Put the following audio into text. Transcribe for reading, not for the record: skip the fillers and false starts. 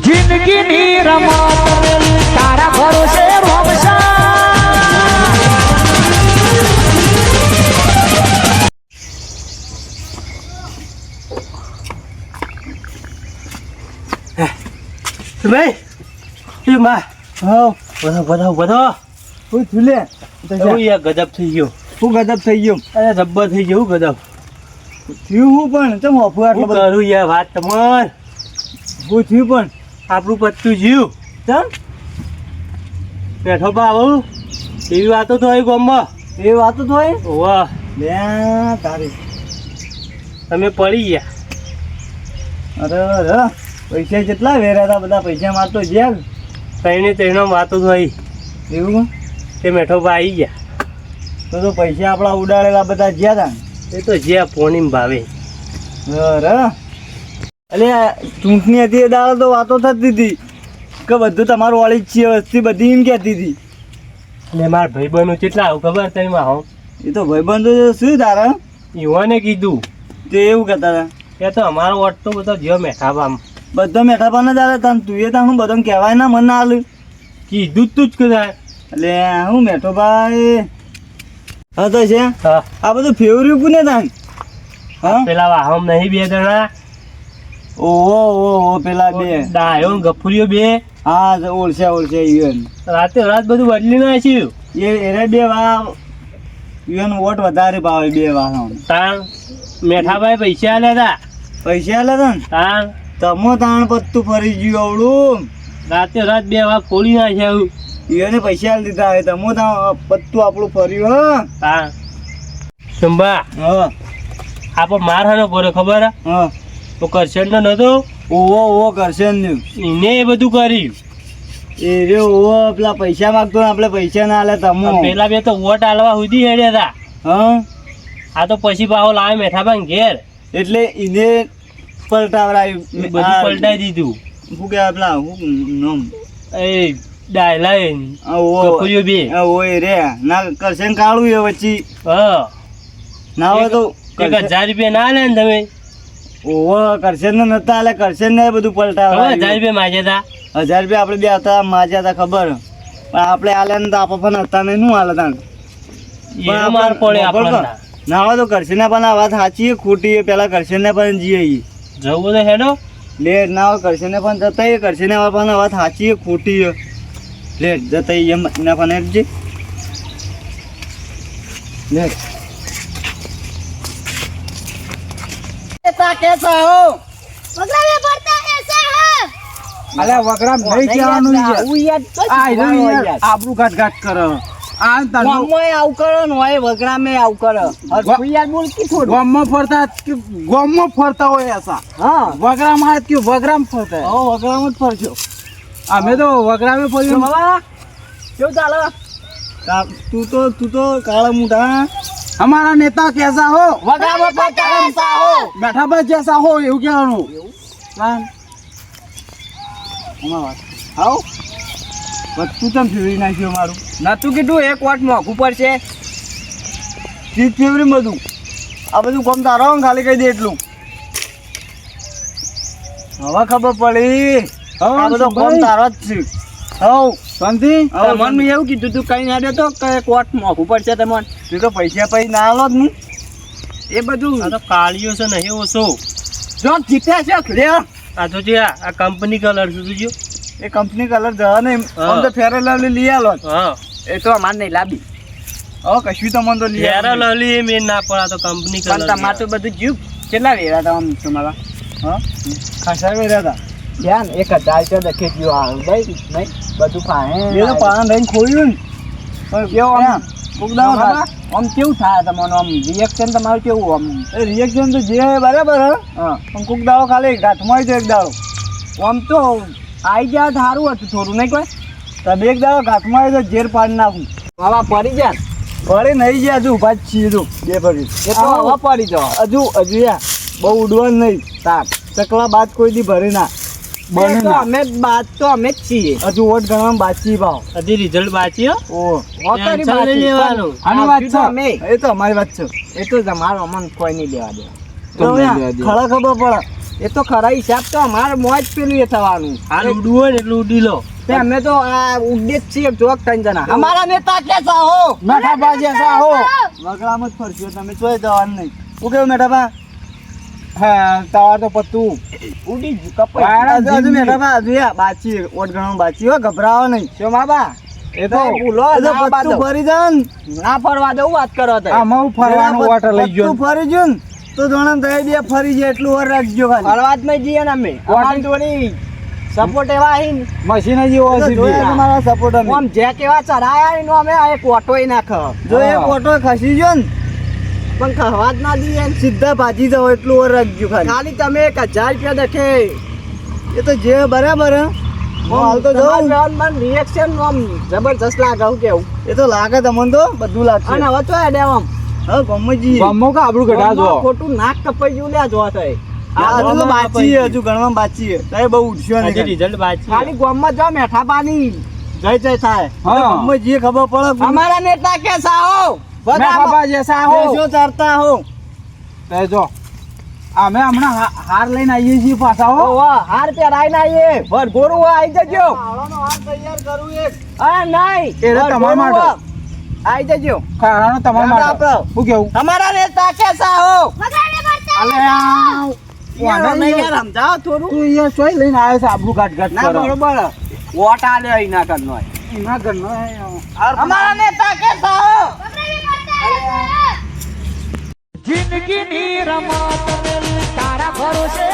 જિંદગીની રમત તારા ભરોસે ભોમસા ભાઈ એ માં હા બધો હું થુલે હું યાર ગજબ થઈ ગયો હું ગજબ થઈ ગયો અરે જબ્બર થઈ ગયો ગજબ થયું હું પણ ચમ ઓફર આટલો કરું યાર વાત તમાર હું થયું પણ આપણું પત્તું જીવ ચમ બેઠો બાબુ એવી વાતો તો હોય ગોમમાં એવી વાતો તો હોય વાહ લે તારી તમે પડી ગયા અરે પૈસા કેટલા વેરા હતા બધા પૈસા મારતો જ્યાં ત્રણે વાતો તો હોય એવું તે મેઠો બા આવી ગયા તો પૈસા આપણા ઉડાડેલા બધા જ્યાં હતા એ તો જ્યાં પોણીમ ભાવે અરે અલે ચૂંટણી હતી એ દાળ તો વાતો થતી હતી કે બધું તમારું વાળી જ છે વસ્તી બધી એમ કહેતી હતી એટલે મારા ભાઈબંધો કેટલા આવું ખબર તઈ માં હો એ તો ભાઈબંધો શું તારા યુવાને કીધું તે એવું કહેતા હતા એ તો અમારો વોટ તો બધો જ્યો મેઠાબામ બધા મેઠાબાને જ આવે તને તું એ તારું બધાને કહેવાય ના મને ના હાલ કીધું તું જ કહેવાય એટલે હું મેઠો ભાઈ હા તો છે હા આ બધું ફેવર્યું કોને તાન હા પેલા વાહમ નહીં બે જણા ઓહો પેલા બે ડાયો ગફુરીઓ બે હા ઓળશે યુએન રાતે રાત બધું બદલી નાખ્યું એ બે વાહ યુએન વોટ વધારે પાવે બે વાહ તાણ મેઠાભાઈ પૈસા આલ્યા હતા પૈસા આલ્યા હતા ને તાણ તમો તાણ પત્તું ફરી ગયું આવડું રાતે રાત બે વાહ ખોલી નાખ્યા એને પૈસા આલી દીધા હવે તમો તાણ પત્તું આપણું ફર્યું હા તાણ સંભા હા આપો માર હાનો પડે ખબર હા તો કરશન તો નતો ઓવો કરશન એને એ બધું કર્યું એ રે ઓવો પેલા પૈસા માંગતો ને આપણે પૈસા ના આલે તમો પેલા બે તો વોટ આલવા સુધી હેડ્યા હતા હા આ તો પછી પાહો લાવે મેઠાબા ઘેર એટલે એને પલટાવરાયું બધું પલટાઈ દીધું શું કહેવાય પેલા હું નામ એ ડાયલાઈન ઓવો બે ઓય રે ના કરશન કાળું એ વચ્ચે હા ના હોય તો 1000 રૂપિયા ના લે ને તમે ઓહો કરશન ને નતા આલે કરશન ને બધું પલટાવા 1000 રૂપિયા માજ્યા હતા 1000 રૂપિયા આપણે બે હતા માજ્યા હતા ખબર પણ આપણે આલે ને તો આપા પણ હતા નહીં નું આલે તા પણ માર પડે આપણને ના હોય તો કરશન ને પણ આ વાત સાચી ખોટી પેલા કરશન ને પણ જીએ જવું તો હેડો લેટ ના હોય કરશન ને પણ જતા કરશન ને પણ વાત સાચી ખોટી લેટ જતા એમ ના પણ હેડજે લેટ कैसा हो वगरा में पड़ता ऐसा है अरे वगरा नहीं जानो आ यार आबरू घाट करो आ तनो ગોમમાં આવ કરો ને હોય વગરા મે આવ કરો હર યાર બોલ કે થોડું ગોમમાં ફરતા હોય ऐसा હા વગરા માં કે વગરા માં ફરતા ઓ વગરા માં જ ફરજો અમે તો વગરા में ફર્યો બાબા કેવું ચાલે तू तो काला मुंडा हमारा नेता कैसा हो વગરા માં ફરતા ऐसा હો बैठा बस जैसा हो એવું કહેવાનું કાન અમાર આવ તું તમ ફેવરી નાખ્યો મારું નતું કીધું એક વોટ મોઘું પડશે ચીજ ફેવરી બધું આ બધું કોમ તારો ખાલી કહી દે એટલું હવે ખબર પડી આ બધો કોમ તારો જ છે હવ શાંતિ તમને એવું કીધું તું કઈ ના દેતો કે એક વોટ મોઘું પડશે તમને તું તો પૈસા પૈ ના આલો જ એ બધું આ તો કાળિયો છે નહીં ઓછો જો જીત્યા છે લે આ તો જે આ કંપની કલર છે તું જો એ કંપની કલર જવા નહીં આમ તો ફેર લવલી લઈ આલો હા એ તો અમાર નહીં લાવી હવે કશું તો મને તો લઈ ફેર લવલી એ મેં ના પડા તો કંપની કલર પણ તમાર તો બધું જીવ કેટલા વેરા હતા આમ તમારા હા ખાસા વેરા હતા ધ્યાન 1000 તો દખે ગયો આ ભાઈ નહીં બધું પાહે એ તો પાન રહીને ખોયું ને પણ કેવો આમ ફૂગદાઓ થાય આમ કેવું થાય તમને આમ રિએક્શન તમારું કેવું આમ એ રિએક્શન તો જે બરાબર હા પણ કોક દાડો ખાલી ગાંઠમાં આવી એક દાડો આમ તો આવી જાય સારું હતું થોડું નહીં કોઈ તમે એક દાડો ગાંઠમાં આવી તો ઝેર પાડી નાખું હવા પડી જાય પડી નહીં જાય હજુ ઉભા જ છીએ તું બે પડી એ તો હવા પડી જાવ હજુ યાર બહુ ઉડવાનું નહીં તાક ચકલા બાદ કોઈ દી ભરે ના બને ના અમે બાદ તો અમે જ છીએ હજુ વોટ ગણવામાં બાકી ભાવ હજી રિઝલ્ટ બાકી હો ઓ હોતારી ટેન્શન બાકી નહીં લેવાનું. આની વાત છે અમે એ તો અમારી વાત છે એ તો તમારો અમન કોઈ નહીં લેવા દે તો યાર ખરા ખબર પડે એ તો ખરા હિસાબ તો અમારે મોજ પેલું એ થવાનું હાલ ઉડવું હોય ને એટલું ઉડી લો તે અમે તો આ ઉડે જ છીએ જોક ત્રણ જણા અમારા નેતા કેસા હો મેઠાબા જેસા હો વગડામાં જ ફરશો તમે તોય જવાનું નહીં હું કેવું મેઠાબા હા તમાર તો પત્તું ઉડી જ કપાઈ હજુ મેઠાબા હજુ બાચી ઓટ ગણો બાચી હો ગભરાવો નહીં શું બાબા એ તો ભૂલો ના પત્તું ફરી જાન ના ફરવા દઉં વાત કરો તો આમાં હું ફરવાનો વોટર લઈ ગયો તું ફરી જો ને તો જોણા દે બે ફરી જાય એટલું વાર રાખજો ખાલી ફરવા જ નહીં જઈએ ને અમે વોટર થોડી સપોર્ટ એવા આહીન મશીન જેવો હશે તમારા સપોર્ટ અમે આમ જે કેવા ચરાયા આહીન અમે આ એક ઓટોય નાખ જો એક ઓટો ખસી ગયો ને પણ ખવા જ ના દઈએ સીધા ભાજી જાવ એટલું વાર રાખજો ખાલી તમે 1000 રૂપિયા દેખે એ તો જે બરાબર હે હાલ તો જાઉં મન રિએક્શન આમ જબરજસ્ત લાગે હું કેવું એ તો લાગે તમને તો બધું લાગશે અને હવે તો એડે આમ હવે ગમ્મજી ગમ્મો કા આપણું ગઢા જો ખોટું નાક કપાઈ ગયું લે જોવા થાય હજુ તો બાચી હજુ ગણવામાં બાચી છે તારે બહુ ઉડ્યો નહીં રિઝલ્ટ બાચી ખાલી ગામમાં જાવ મેઠાબાની જય જય થાય ગમ્મો જે ખબર પડે અમારા નેતા કેસા હો મેઠાબા જેસા હો જો ચારતા હો તે જો અમે હમણાં હાર લઈને આવીએ છીએ પાછા હો હાર પહેરાઈને આવીએ ભર ગોરું આવી જજો હારનો હાર તૈયાર કરું એક આ નહીં એ તમારા માટે આવી જજો ખાવાનો તમારા માટે હું કેવું તમારા નેતા કેસા હો વગાડે પડતા અલે આ વાડા નહીં યાર સમજાવ થોડું તું અહીંયા સોય લઈને આવ્યો છે આબરૂ ઘાટ ઘાટ ના બરોબર વોટ આલે અહીંના કરનો અહીંના કરનો અમારા નેતા કેસા હો વગાડે પડતા જિંદગીની રમત તારા ભરોસે